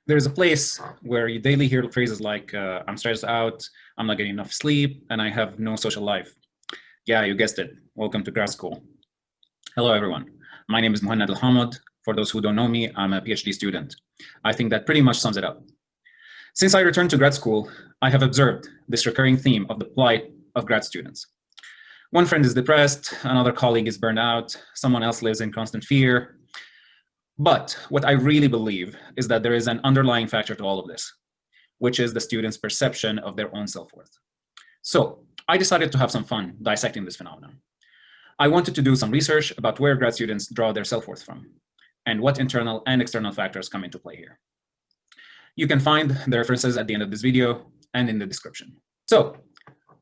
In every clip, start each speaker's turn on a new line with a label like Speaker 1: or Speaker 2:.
Speaker 1: There is a place where you daily hear phrases like, I'm stressed out, I'm not getting enough sleep, and I have no social life. Yeah, you guessed it. Welcome to grad school. Hello, everyone. My name is Mohannad Elhamod. For those who don't know me, I'm a PhD student. I think that pretty much sums it up. Since I returned to grad school, I have observed this recurring theme of the plight of grad students. One friend is depressed, another colleague is burned out, someone else lives in constant fear. But what I really believe is that there is an underlying factor to all of this, which is the student's perception of their own self-worth. So I decided to have some fun dissecting this phenomenon. I wanted to do some research about where grad students draw their self-worth from and what internal and external factors come into play here. You can find the references at the end of this video and in the description. So,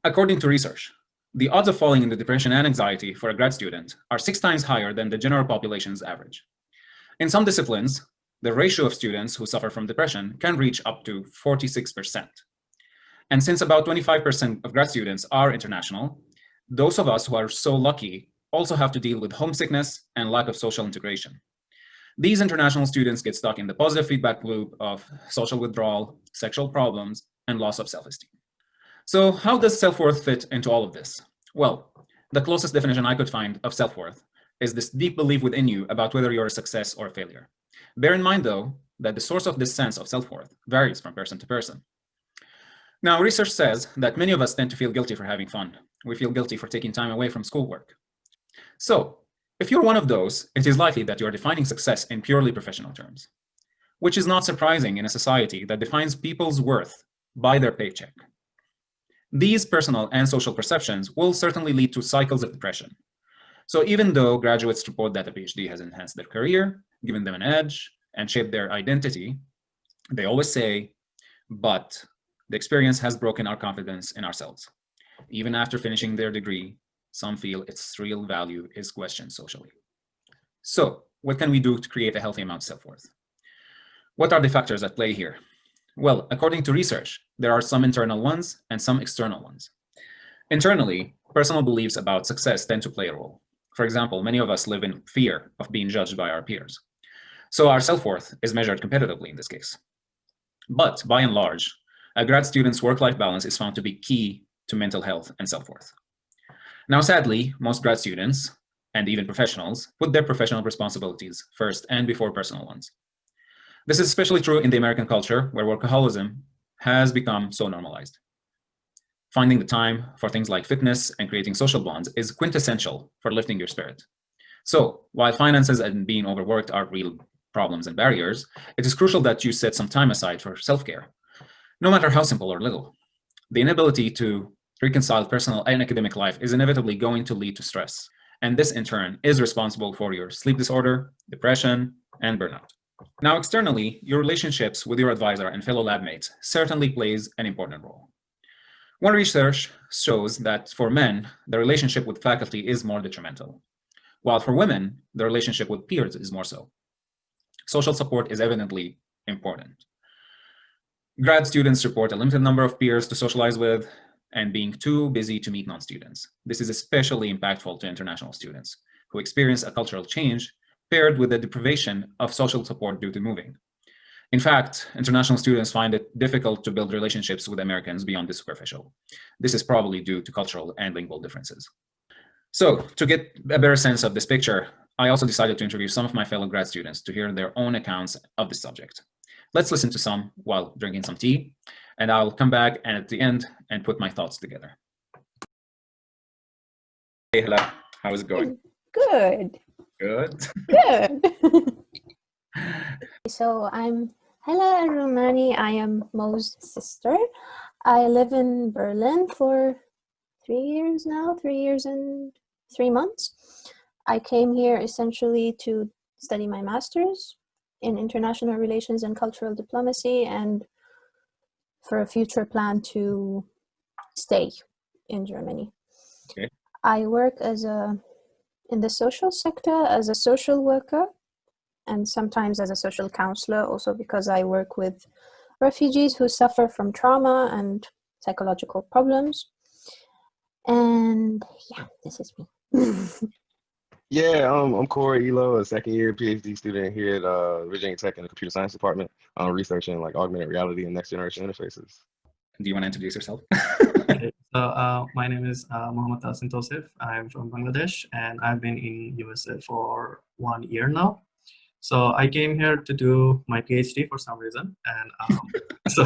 Speaker 1: according to research, the odds of falling into depression and anxiety for a grad student are 6 times higher than the general population's average. In some disciplines, the ratio of students who suffer from depression can reach up to 46%. And since about 25% of grad students are international, those of us who are so lucky also have to deal with homesickness and lack of social integration. These international students get stuck in the positive feedback loop of social withdrawal, sexual problems, and loss of self-esteem. So how does self-worth fit into all of this? Well, the closest definition I could find of self-worth is this deep belief within you about whether you're a success or a failure. Bear in mind, though, that the source of this sense of self-worth varies from person to person. Now, research says that many of us tend to feel guilty for having fun. We feel guilty for taking time away from schoolwork. So, if you're one of those, it is likely that you're defining success in purely professional terms, which is not surprising in a society that defines people's worth by their paycheck. These personal and social perceptions will certainly lead to cycles of depression. So even though graduates report that a PhD has enhanced their career, given them an edge, and shaped their identity, they always say, but the experience has broken our confidence in ourselves. Even after finishing their degree, some feel its real value is questioned socially. So what can we do to create a healthy amount of self-worth? What are the factors at play here? Well, according to research, there are some internal ones and some external ones. Internally, personal beliefs about success tend to play a role. For example, many of us live in fear of being judged by our peers. So our self-worth is measured competitively in this case. But by and large, a grad student's work-life balance is found to be key to mental health and self-worth. Now, sadly, most grad students, and even professionals, put their professional responsibilities first and before personal ones. This is especially true in the American culture, where workaholism has become so normalized. Finding the time for things like fitness and creating social bonds is quintessential for lifting your spirit. So, while finances and being overworked are real problems and barriers, it is crucial that you set some time aside for self-care, no matter how simple or little. The inability to reconcile personal and academic life is inevitably going to lead to stress, and this in turn is responsible for your sleep disorder, depression, and burnout. Now, externally, your relationships with your advisor and fellow lab mates certainly plays an important role. One research shows that for men, the relationship with faculty is more detrimental, while for women, the relationship with peers is more so. Social support is evidently important. Grad students report a limited number of peers to socialize with and being too busy to meet non-students. This is especially impactful to international students who experience a cultural change paired with the deprivation of social support due to moving. In fact, international students find it difficult to build relationships with Americans beyond the superficial. This is probably due to cultural and lingual differences. So, to get a better sense of this picture, I also decided to interview some of my fellow grad students to hear their own accounts of this subject. Let's listen to some while drinking some tea, and I'll come back and at the end and put my thoughts together. Hey, Hala, how is it going?
Speaker 2: Good.
Speaker 1: Good.
Speaker 2: Good. So I'm Hala Alroumani. I am Mo's sister. I live in Berlin for 3 years now, 3 years and 3 months. I came here essentially to study my master's in international relations and cultural diplomacy, and for a future plan to stay in Germany.
Speaker 1: Okay.
Speaker 2: I work in the social sector as a social worker, and sometimes as a social counselor, also because I work with refugees who suffer from trauma and psychological problems. And yeah, this is me.
Speaker 3: Yeah, I'm Cory Ilo, a second-year PhD student here at Virginia Tech in the computer science department. researching like augmented reality and next generation interfaces.
Speaker 1: Do you want to introduce yourself?
Speaker 4: Okay, so my name is Mohannad Tausif. I'm from Bangladesh and I've been in USA for 1 year now. So I came here to do my PhD for some reason, and so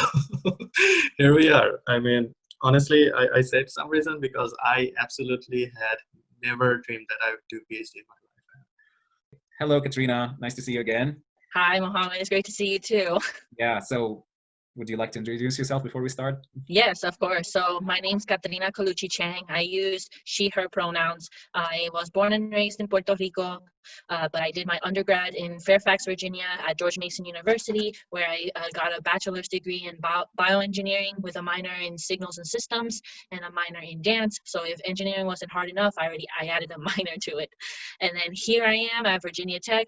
Speaker 4: here we are. I mean, honestly, I said some reason because I absolutely had never dreamed that I would do PhD in my life.
Speaker 1: Hello, Katrina. Nice to see you again.
Speaker 5: Hi, Mohammed. It's great to see you too.
Speaker 1: Yeah, so would you like to introduce yourself before we start?
Speaker 5: Yes, of course. So my name's Katrina Colucci-Chang. I use she, her pronouns. I was born and raised in Puerto Rico, but I did my undergrad in Fairfax, Virginia at George Mason University, where I got a bachelor's degree in bioengineering with a minor in signals and systems and a minor in dance. So if engineering wasn't hard enough, I added a minor to it. And then here I am at Virginia Tech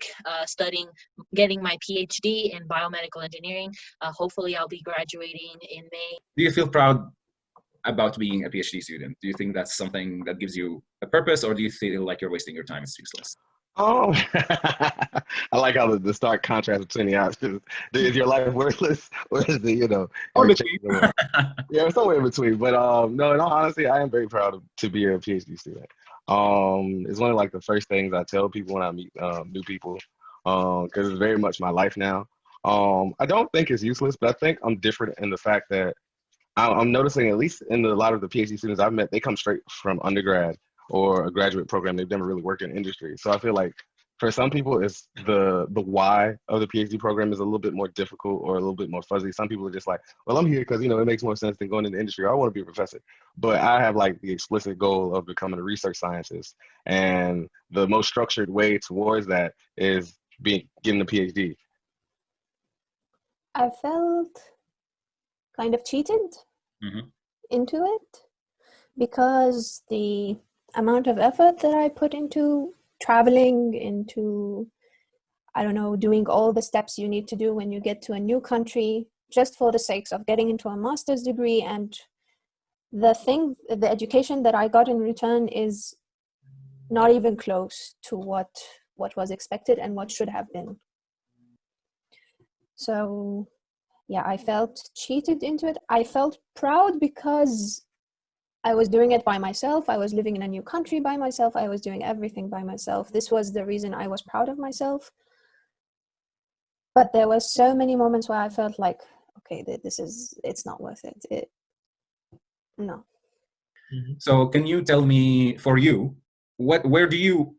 Speaker 5: getting my PhD in biomedical engineering. Hopefully I'll be graduating in May.
Speaker 1: Do you feel proud about being a PhD student? Do you think that's something that gives you a purpose, or do you feel like you're wasting your time? It's useless.
Speaker 3: Oh, I like how the stark contrast between the options. Is your life worthless, or is it, yeah, somewhere in between. But no, in all honesty, I am very proud to be a PhD student. It's one of like the first things I tell people when I meet new people, because it's very much my life now. I don't think it's useless, but I think I'm different in the fact that I'm noticing, at least in a lot of the PhD students I've met, they come straight from undergrad or a graduate program. They've never really worked in industry. So I feel like for some people, it's the why of the PhD program is a little bit more difficult or a little bit more fuzzy. Some people are just like, well, I'm here because, it makes more sense than going into industry. Or I want to be a professor. But I have like the explicit goal of becoming a research scientist. And the most structured way towards that is getting a PhD.
Speaker 2: I felt kind of cheated into it because the amount of effort that I put into traveling, into, I don't know, doing all the steps you need to do when you get to a new country, just for the sakes of getting into a master's degree, and the education that I got in return is not even close to what was expected and what should have been. So yeah, I felt cheated into it. I felt proud because I was doing it by myself. I was living in a new country by myself. I was doing everything by myself. This was the reason I was proud of myself. But there were so many moments where I felt like, okay, it's not worth it. No.
Speaker 1: So can you tell me, for you, where do you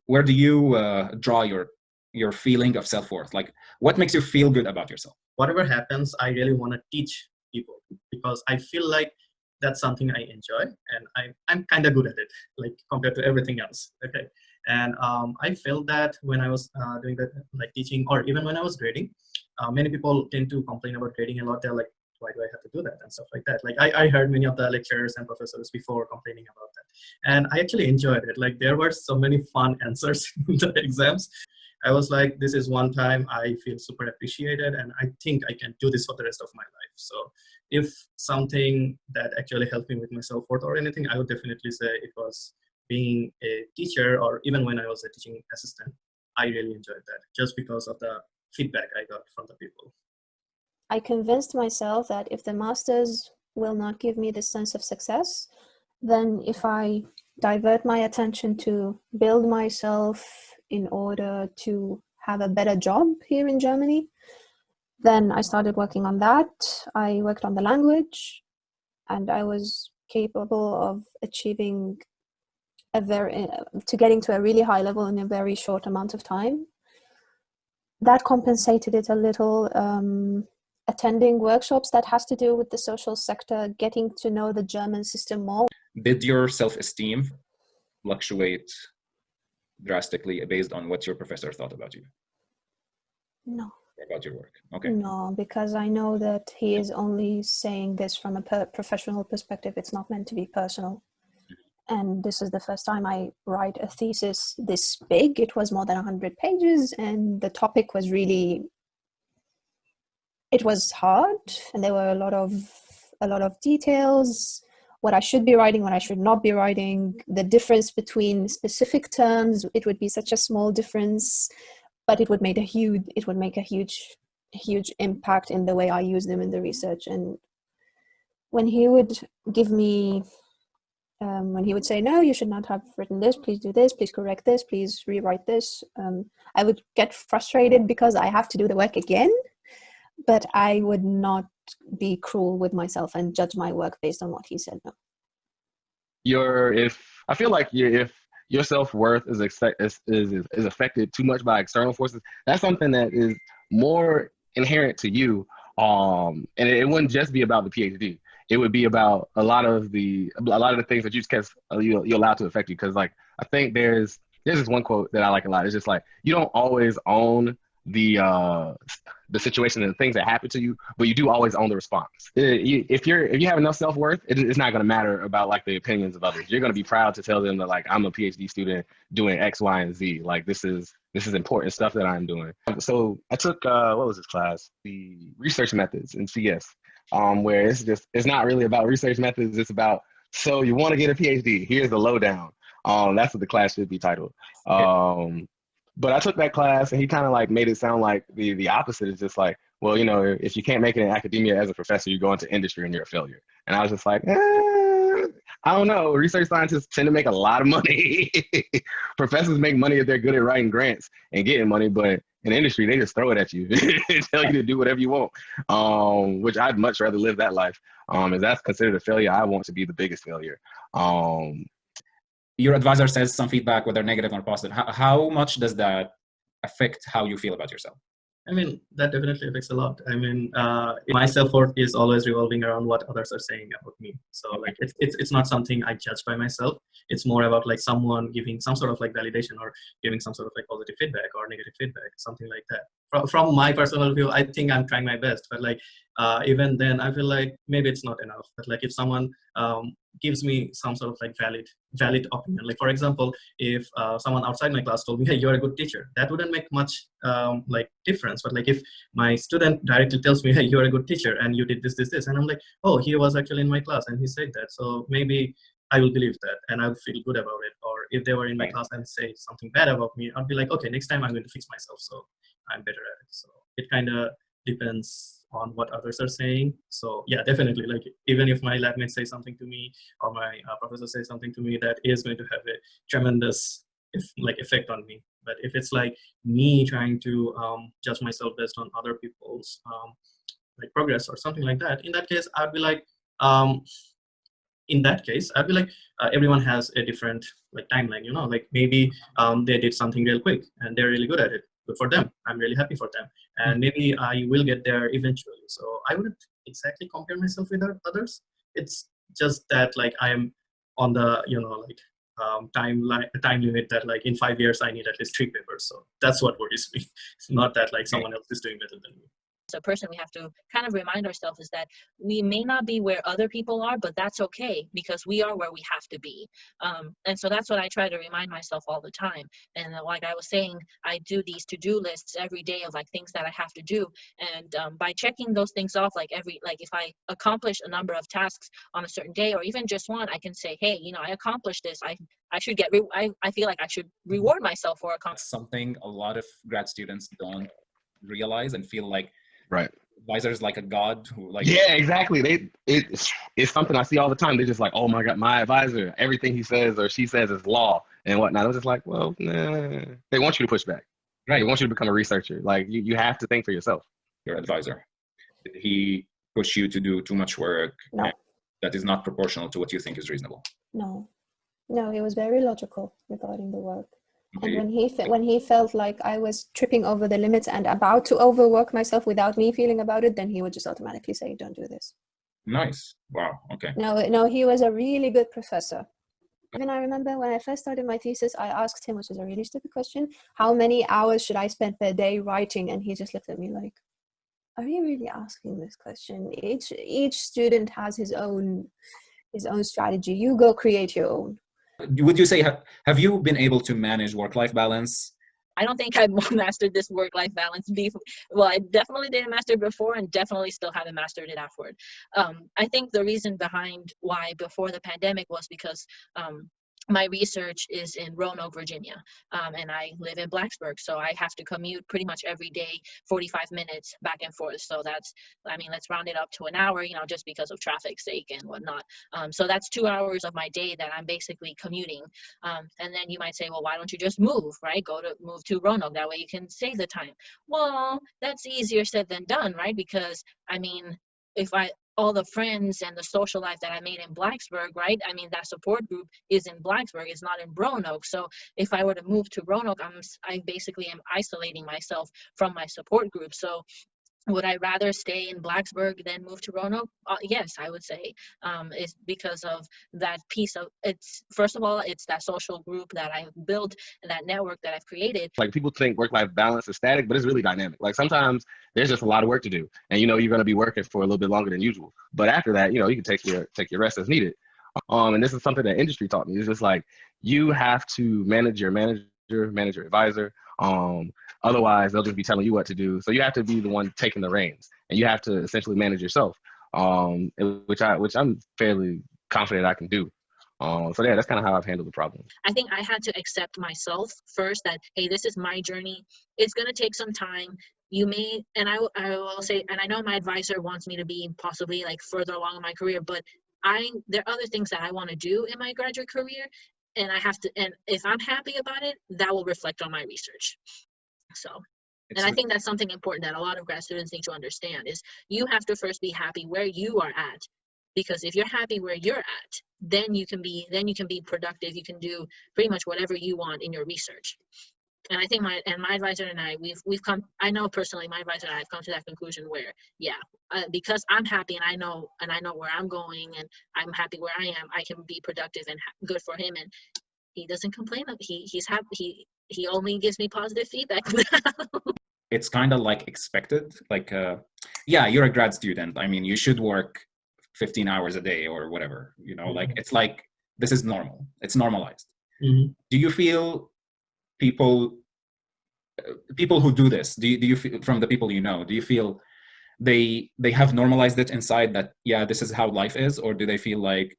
Speaker 1: draw your feeling of self-worth? Like, what makes you feel good about yourself?
Speaker 4: Whatever happens, I really want to teach people because I feel like that's something I enjoy and I'm kind of good at it, like compared to everything else. Okay. And I felt that when I was doing that, like teaching, or even when I was grading, many people tend to complain about grading a lot. They're like, why do I have to do that and stuff like that? Like I heard many of the lecturers and professors before complaining about that. And I actually enjoyed it. Like there were so many fun answers in the exams. I was like, this is one time I feel super appreciated and I think I can do this for the rest of my life. So if something that actually helped me with my self-worth or anything, I would definitely say it was being a teacher, or even when I was a teaching assistant. I really enjoyed that just because of the feedback I got from the people.
Speaker 2: I convinced myself that if the masters will not give me this sense of success, then if I divert my attention to build myself in order to have a better job here in Germany, then I started working on that. I worked on the language, and I was capable of achieving getting to a really high level in a very short amount of time. That compensated it a little. Attending workshops that has to do with the social sector, getting to know the German system more.
Speaker 1: Did your self-esteem fluctuate drastically based on what your professor thought about you?
Speaker 2: No.
Speaker 1: About your work? Okay.
Speaker 2: No, because I know that he is only saying this from a professional perspective. It's not meant to be personal. And this is the first time I write a thesis this big. It was more than 100 pages, and the topic was really, it was hard, and there were a lot of details, what I should be writing, what I should not be writing, the difference between specific terms. It would be such a small difference, but it would make a huge huge impact in the way I use them in the research. And when he would give me, when he would say, no, you should not have written this, please do this, please correct this, please rewrite this, I would get frustrated because I have to do the work again, but I would not be cruel with myself and judge my work based on what he said. No.
Speaker 3: I feel like if your self-worth is affected too much by external forces, that's something that is more inherent to you. And it wouldn't just be about the PhD. It would be about a lot of the things that you allow to affect you. Because like I think there's this one quote that I like a lot. It's just like, you don't always own the situation and the things that happen to you, but you do always own the response. If you have enough self-worth, it's not going to matter about like the opinions of others. You're going to be proud to tell them that like, I'm a PhD student doing X, Y, and Z. Like this is important stuff that I'm doing. So I took what was this class? The research methods in CS, where it's not really about research methods. It's about, so you want to get a PhD? Here's the lowdown. That's what the class should be titled. But I took that class and he kind of like made it sound like the opposite. Is just like, well, you know, if you can't make it in academia as a professor, you go into industry and you're a failure. And I was just like, I don't know. Research scientists tend to make a lot of money. Professors make money if they're good at writing grants and getting money, but in industry, they just throw it at you and tell you to do whatever you want, which I'd much rather live that life. If that's considered a failure, I want to be the biggest failure.
Speaker 1: Your advisor says some feedback, whether negative or positive. How much does that affect how you feel about yourself?
Speaker 4: I mean, that definitely affects a lot. I mean, my self-worth is always revolving around what others are saying about me. So like, it's not something I judge by myself. It's more about like someone giving some sort of like validation or giving some sort of like positive feedback or negative feedback, something like that. From my personal view, I think I'm trying my best, but like, even then I feel like maybe it's not enough. But like if someone gives me some sort of like valid opinion, like for example, if someone outside my class told me, hey, you're a good teacher, that wouldn't make much like difference. But like if my student directly tells me, hey, you're a good teacher and you did this, and I'm like, oh, he was actually in my class and he said that, so maybe I will believe that and I'll feel good about it. Or if they were in my class and say something bad about me, I'll be like, okay, next time I'm going to fix myself so I'm better at it. So it kind of depends on what others are saying. So yeah, definitely, like even if my lab mates say something to me or my professor says something to me, that is going to have a tremendous effect on me. But if it's like me trying to judge myself based on other people's like progress or something like that, in that case I'd be like, everyone has a different like timeline, you know, like maybe they did something real quick and they're really good at it. Good for them. I'm really happy for them. And maybe I will get there eventually. So I wouldn't exactly compare myself with others. It's just that like I'm on the, you know, like time limit that like in 5 years I need at least 3 papers. So that's what worries me. It's not that like someone else is doing better than me.
Speaker 5: As a person, we have to kind of remind ourselves is that we may not be where other people are, but that's okay because we are where we have to be. And so that's what I try to remind myself all the time. And like I was saying, I do these to-do lists every day of like things that I have to do. And by checking those things off, like if I accomplish a number of tasks on a certain day or even just one, I can say, hey, you know, I accomplished this. I should get, I feel like I should reward myself for accomplishing.
Speaker 1: Something a lot of grad students don't realize and feel like,
Speaker 3: right,
Speaker 1: advisors like a god who like,
Speaker 3: yeah, exactly. It's something I see all the time. They're just like, oh my god, my advisor, everything he says or she says is law and whatnot. I'm just like, well, nah. They want you to push back. Right. They want you to become a researcher. Like you have to think for yourself.
Speaker 1: Your advisor, did he push you to do too much work that is not proportional to what you think is reasonable?
Speaker 2: No, he was very logical regarding the work.
Speaker 1: Okay.
Speaker 2: And when he felt like I was tripping over the limits and about to overwork myself without me feeling about it, then he would just automatically say, don't do this.
Speaker 1: Nice. Wow. Okay.
Speaker 2: No, he was a really good professor. Even I remember when I first started my thesis, I asked him, which is a really stupid question, how many hours should I spend per day writing? And he just looked at me like, are you really asking this question? Each student has his own strategy. You go create your own.
Speaker 1: Would you say, have you been able to manage work-life balance?
Speaker 5: I don't think I've mastered this work-life balance. Well, I definitely didn't master it before and definitely still haven't mastered it afterward. I think the reason behind why before the pandemic was because my research is in Roanoke, Virginia, and I live in Blacksburg, so I have to commute pretty much every day, 45 minutes back and forth. So that's, I mean, let's round it up to an hour, you know, just because of traffic's sake and whatnot. So that's 2 hours of my day that I'm basically commuting. And then you might say, well, why don't you just move, right? Move to Roanoke. That way you can save the time. Well, that's easier said than done, right? Because I mean, all the friends and the social life that I made in Blacksburg, right? I mean, that support group is in Blacksburg, it's not in Roanoke. So if I were to move to Roanoke, I basically am isolating myself from my support group. So would I rather stay in Blacksburg than move to Roanoke? Yes, I would say. It's because of that piece of, it's, first of all, it's that social group that I've built and that network that I've created.
Speaker 3: Like people think work-life balance is static, but it's really dynamic. Like sometimes there's just a lot of work to do, and you know you're going to be working for a little bit longer than usual. But after that, you know, you can take your rest as needed. And this is something that industry taught me. It's just like you have to manage your advisor. Otherwise, they'll just be telling you what to do. So you have to be the one taking the reins, and you have to essentially manage yourself, which I'm fairly confident I can do. So yeah, that's kind of how I've handled the problem.
Speaker 5: I think I had to accept myself first that, hey, this is my journey. It's going to take some time. You may, and I will say, and I know my advisor wants me to be possibly like further along in my career, but there are other things that I want to do in my graduate career, and I have to, and if I'm happy about it, that will reflect on my research. So, and I think that's something important that a lot of grad students need to understand is you have to first be happy where you are at, because if you're happy where you're at, then you can be productive. You can do pretty much whatever you want in your research. And I think my advisor and I, we've come, I know personally my advisor and I have come to that conclusion where, yeah, because I'm happy and I know where I'm going and I'm happy where I am, I can be productive and good for him. And he doesn't complain. He's happy. He only gives me positive feedback.
Speaker 1: It's kind of like expected. Like, yeah, you're a grad student. I mean, you should work 15 hours a day or whatever, you know, like, it's like, this is normal. It's normalized.
Speaker 4: Mm-hmm.
Speaker 1: Do you feel people who do this, do you feel, from the people you know, do you feel they have normalized it inside that, yeah, this is how life is? Or do they feel like,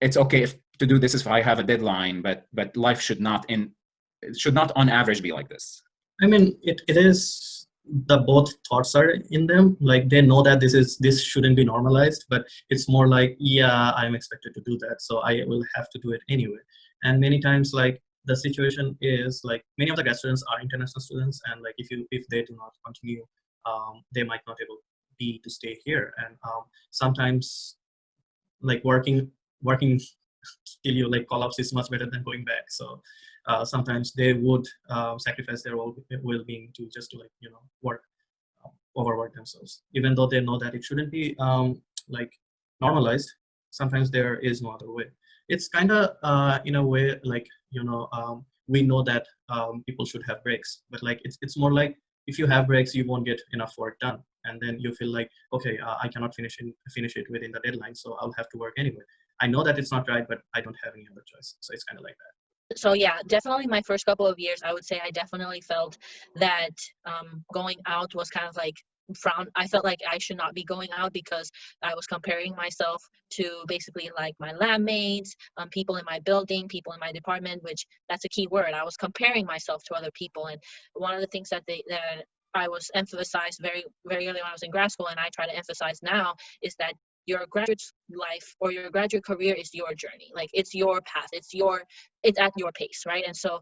Speaker 1: it's okay to do this if I have a deadline, but life should not on average be like this?
Speaker 4: I mean, it is, the both thoughts are in them. Like they know that this shouldn't be normalized, but it's more like, yeah, I'm expected to do that, so I will have to do it anyway. And many times, like the situation is like many of the grad students are international students, and like if they do not continue, they might not able be to stay here. And sometimes like working till you like collapse is much better than going back. So sometimes they would sacrifice their well-being to like, you know, overwork themselves, even though they know that it shouldn't be like normalized. Sometimes there is no other way. It's kind of in a way like, you know, we know that people should have breaks, but like it's more like if you have breaks, you won't get enough work done, and then you feel like, okay, I cannot finish it within the deadline, so I'll have to work anyway. I know that it's not right, but I don't have any other choice. So it's kind of like that.
Speaker 5: So yeah, definitely my first couple of years, I would say I definitely felt that going out was kind of like frowned. I felt like I should not be going out because I was comparing myself to basically like my lab mates, people in my building, people in my department, which that's a key word. I was comparing myself to other people. And one of the things that I was emphasized very, very early when I was in grad school, and I try to emphasize now, is that your graduate life or your graduate career is your journey. Like it's your path, it's at your pace, right? And so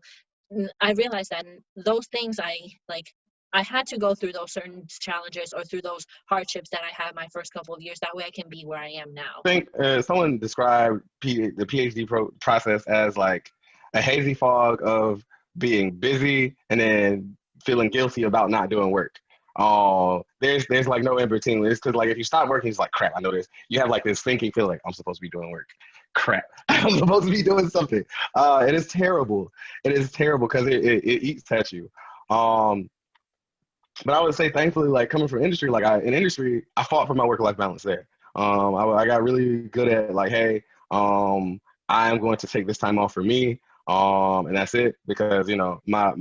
Speaker 5: I realized that those things I had to go through those certain challenges or through those hardships that I had my first couple of years. That way I can be where I am now.
Speaker 3: I think someone described the PhD process as like a hazy fog of being busy and then feeling guilty about not doing work. There's like no in between. It's because like if you stop working, it's like crap. I know this. You have like this thinking, feel like I'm supposed to be doing work. Crap, I'm supposed to be doing something. It is terrible. It is terrible because it eats at you. But I would say, thankfully, like coming from industry, like in industry, I fought for my work-life balance there. I got really good at like, hey, I am going to take this time off for me. And that's it, because you know my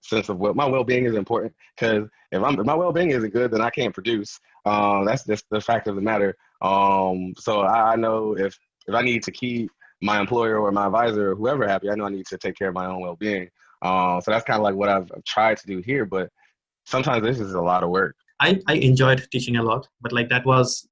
Speaker 3: sense of my well-being is important, because if my well-being isn't good, then I can't produce. That's just the fact of the matter. So I know if if I need to keep my employer or my advisor or whoever happy, I know I need to take care of my own well-being. So that's kind of like what I've tried to do here, but sometimes this is a lot of work.
Speaker 4: I enjoyed teaching a lot, but like that was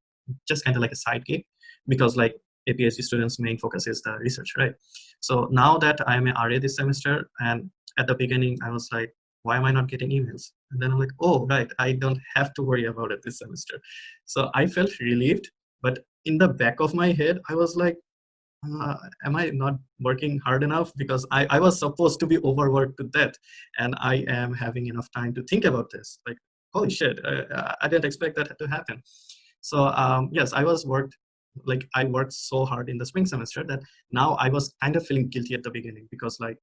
Speaker 4: just kind of like a side gig, because like a PhD student's main focus is the research, right? So now that I'm an RA this semester, and at the beginning I was like, why am I not getting emails? And then I'm like, oh, right, I don't have to worry about it this semester. So I felt relieved, but in the back of my head, I was like, am I not working hard enough? Because I was supposed to be overworked to death, and I am having enough time to think about this. Like, holy shit, I didn't expect that to happen. So yes, I worked so hard in the spring semester that now I was kind of feeling guilty at the beginning, because like,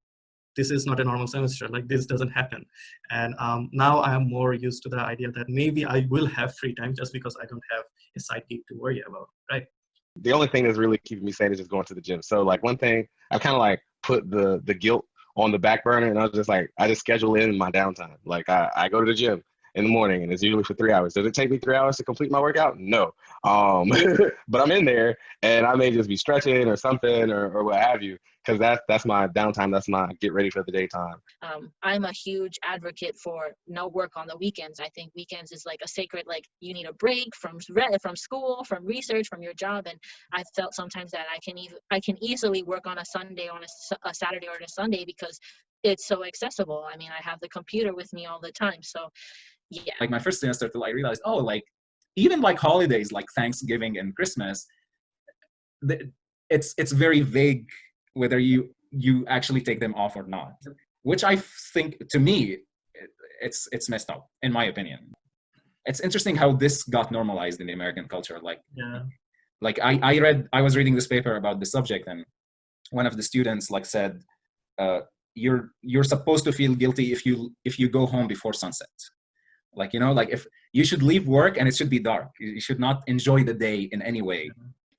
Speaker 4: this is not a normal semester, like this doesn't happen. And now I am more used to the idea that maybe I will have free time just because I don't have a side gig to worry about, right?
Speaker 3: The only thing that's really keeping me sane is just going to the gym. So like one thing, I kind of like put the guilt on the back burner, and I was just like, I just schedule in my downtime. Like I go to the gym in the morning, and it's usually for 3 hours. Does it take me 3 hours to complete my workout? No. But I'm in there, and I may just be stretching or something or what have you, because that's my downtime. That's my get ready for the daytime.
Speaker 5: I'm a huge advocate for no work on the weekends. I think weekends is like a sacred, like you need a break from school, from research, from your job. And I felt sometimes that I can easily work on a Sunday, on a Saturday or a Sunday, because it's so accessible. I mean, I have the computer with me all the time. So yeah.
Speaker 1: Like my first semester, I realized, oh, like even like holidays like Thanksgiving and Christmas, it's very vague whether you actually take them off or not, which I think, to me, it's messed up, in my opinion. It's interesting how this got normalized in the American culture. Like,
Speaker 4: Yeah.
Speaker 1: Like I was reading this paper about the subject, and one of the students like said, you're supposed to feel guilty if you go home before sunset. Like, you know, like if you should leave work and it should be dark, you should not enjoy the day in any way.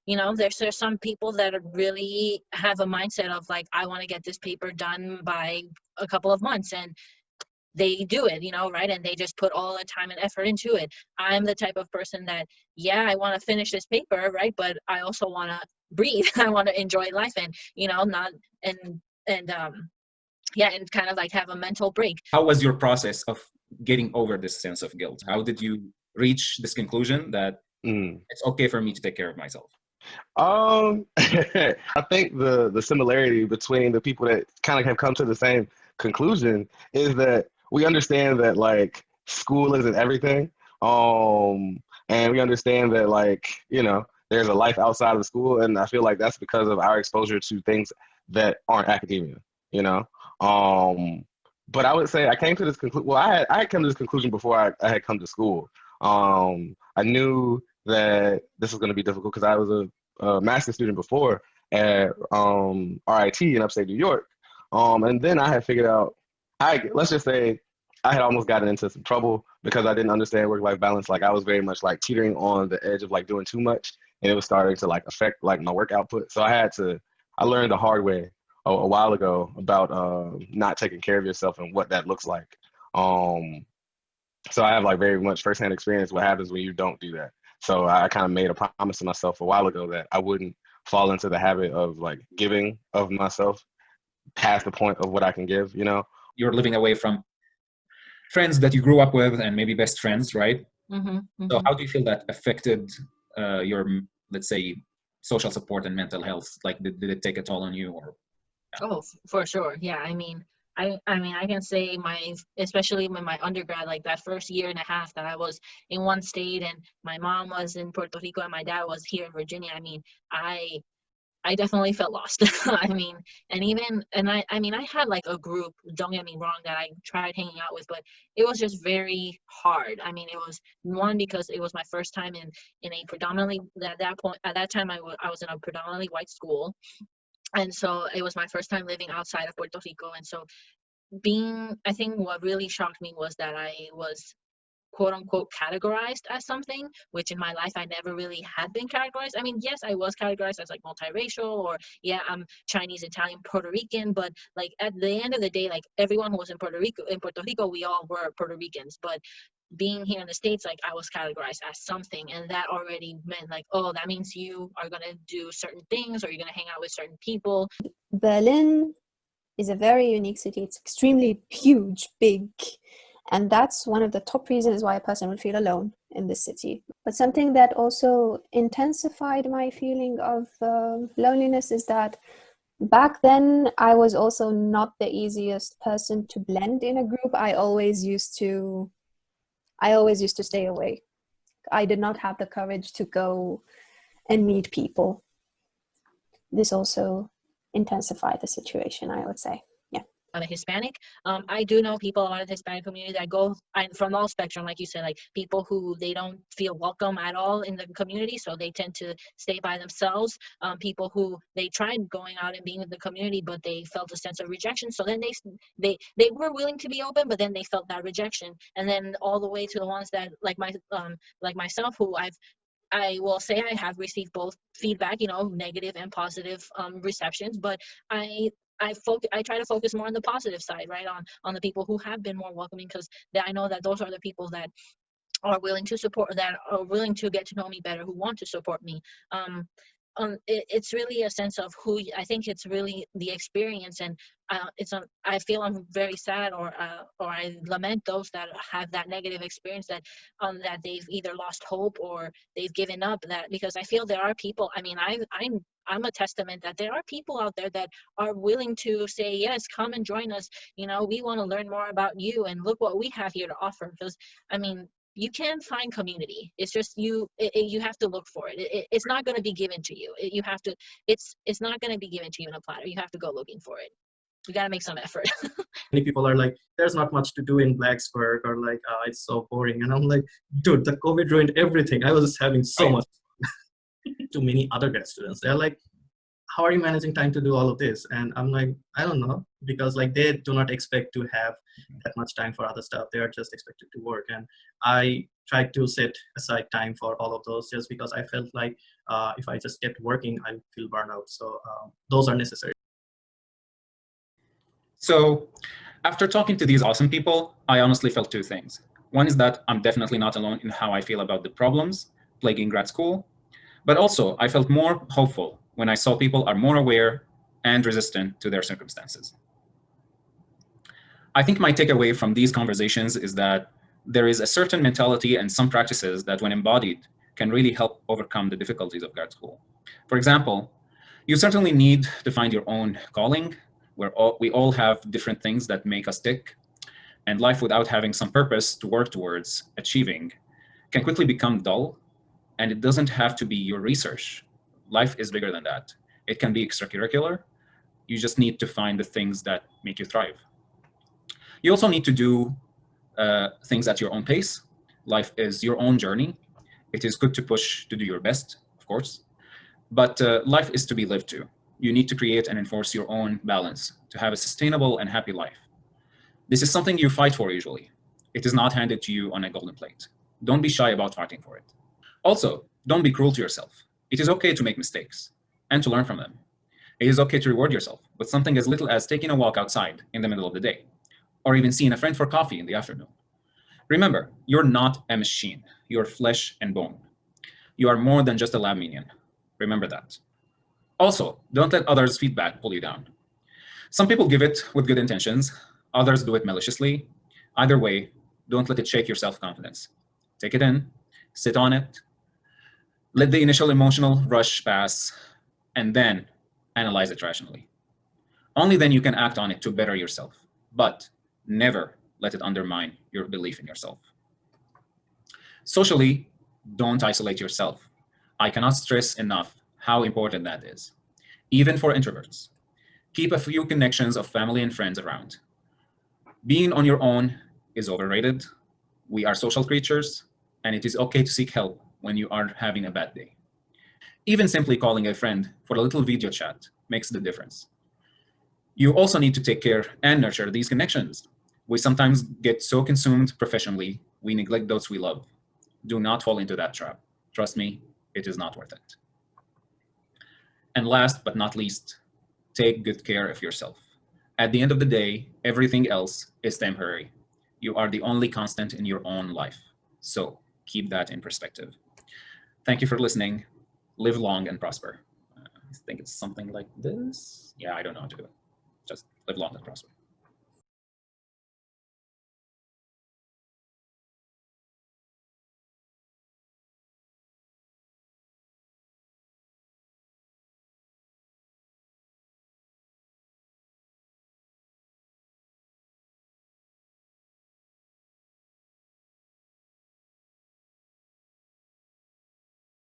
Speaker 5: You know, there's some people that really have a mindset of like, I want to get this paper done by a couple of months, and they do it, you know, right? And they just put all the time and effort into it. I'm the type of person that, yeah, I want to finish this paper, right? But I also want to breathe. I want to enjoy life, and, you know, not, and yeah, and kind of like have a mental break.
Speaker 1: How was your process of getting over this sense of guilt? How did you reach this conclusion that it's okay for me to take care of myself?
Speaker 3: I think the similarity between the people that kind of have come to the same conclusion is that we understand that like school isn't everything. And we understand that, like, you know, there's a life outside of school, and I feel like that's because of our exposure to things that aren't academia, you know. But I would say I came to this conclusion. Well, I had come to this conclusion before I had come to school. I knew that this was going to be difficult because I was a master's student before at RIT in upstate New York. And then I had figured out, let's just say I had almost gotten into some trouble because I didn't understand work-life balance. Like I was very much like teetering on the edge of like doing too much, and it was starting to like affect like my work output. So I learned the hard way a while ago about not taking care of yourself and what that looks like. So I have like very much firsthand experience what happens when you don't do that. So I kind of made a promise to myself a while ago that I wouldn't fall into the habit of like giving of myself past the point of what I can give, you know?
Speaker 1: You're living away from friends that you grew up with and maybe best friends, right?
Speaker 5: Mm-hmm, mm-hmm.
Speaker 1: So how do you feel that affected your, let's say, social support and mental health? Like, did it take a toll on you? Or?
Speaker 5: Oh, for sure. Yeah. I mean, I can say especially in my undergrad, like that first year and a half that I was in one state and my mom was in Puerto Rico and my dad was here in Virginia. I mean, I definitely felt lost. I mean, I had like a group, don't get me wrong, that I tried hanging out with, but it was just very hard. I mean, it was one, because it was my first time in a predominantly, at that time I was in a predominantly white school. And so it was my first time living outside of Puerto Rico. And so I think what really shocked me was that I was quote unquote categorized as something, which in my life I never really had been categorized. I mean, yes, I was categorized as like multiracial, or yeah, I'm Chinese, Italian, Puerto Rican, but like at the end of the day, like everyone who was in Puerto Rico, we all were Puerto Ricans. But being here in the States, like I was categorized as something, and that already meant like, oh, that means you are gonna do certain things or you're gonna hang out with certain people.
Speaker 2: Berlin is a very unique city. It's extremely huge, big, and that's one of the top reasons why a person would feel alone in this city. But something that also intensified my feeling of loneliness is that back then I was also not the easiest person to blend in a group. I always used to stay away. I did not have the courage to go and meet people. This also intensified the situation, I would say.
Speaker 5: I'm a Hispanic. I do know people out of the Hispanic community that go from all spectrum, like you said, like people who they don't feel welcome at all in the community, so they tend to stay by themselves. People who they tried going out and being in the community, but they felt a sense of rejection. So then they were willing to be open, but then they felt that rejection. And then all the way to the ones that like myself, who I will say I have received both feedback, negative and positive receptions, but I try to focus more on the positive side, right? On the people who have been more welcoming, because I know that those are the people that are willing to support, that are willing to get to know me better, who want to support me. It's really a sense of who I think it's really the experience, and I feel I'm very sad, or I lament those that have that negative experience, that they've either lost hope or they've given up. That because I feel there are people. I mean, I'm a testament that there are people out there that are willing to say, yes, come and join us. We want to learn more about you, and look what we have here to offer. Because I mean, you can find community. It's just you have to look for it. It's not going to be given to you. You have to. It's not going to be given to you in a platter. You have to go looking for it. You got to make some effort.
Speaker 4: Many people are like, there's not much to do in Blacksburg, or like, it's so boring. And I'm like, dude, the COVID ruined everything. I was just having so much. To many other grad students, they're like, how are you managing time to do all of this? And I'm like, I don't know, because like they do not expect to have that much time for other stuff. They are just expected to work. And I tried to set aside time for all of those, just because I felt like if I just kept working, I feel burnout. So those are necessary.
Speaker 1: So after talking to these awesome people, I honestly felt two things. One is that I'm definitely not alone in how I feel about the problems plaguing grad school, but also I felt more hopeful when I saw people are more aware and resistant to their circumstances. I think my takeaway from these conversations is that there is a certain mentality and some practices that, when embodied, can really help overcome the difficulties of grad school. For example, you certainly need to find your own calling, where we all have different things that make us tick, and life without having some purpose to work towards achieving can quickly become dull, and it doesn't have to be your research. Life is bigger than that. It can be extracurricular. You just need to find the things that make you thrive. You also need to do things at your own pace. Life is your own journey. It is good to push to do your best, of course, but life is to be lived to. You need to create and enforce your own balance to have a sustainable and happy life. This is something you fight for usually. It is not handed to you on a golden plate. Don't be shy about fighting for it. Also, don't be cruel to yourself. It is okay to make mistakes and to learn from them. It is okay to reward yourself with something as little as taking a walk outside in the middle of the day, or even seeing a friend for coffee in the afternoon. Remember, you're not a machine. You're flesh and bone. You are more than just a lab minion. Remember that. Also, don't let others' feedback pull you down. Some people give it with good intentions. Others do it maliciously. Either way, don't let it shake your self-confidence. Take it in, sit on it, let the initial emotional rush pass, and then analyze it rationally. Only then you can act on it to better yourself, but never let it undermine your belief in yourself. Socially, don't isolate yourself. I cannot stress enough how important that is. Even for introverts, keep a few connections of family and friends around. Being on your own is overrated. We are social creatures, and it is okay to seek help when you are having a bad day. Even simply calling a friend for a little video chat makes the difference. You also need to take care and nurture these connections. We sometimes get so consumed professionally, we neglect those we love. Do not fall into that trap. Trust me, it is not worth it. And last but not least, take good care of yourself. At the end of the day, everything else is temporary. You are the only constant in your own life. So keep that in perspective. Thank you for listening. Live long and prosper. I think it's something like this. Yeah, I don't know how to do it. Just live long and prosper.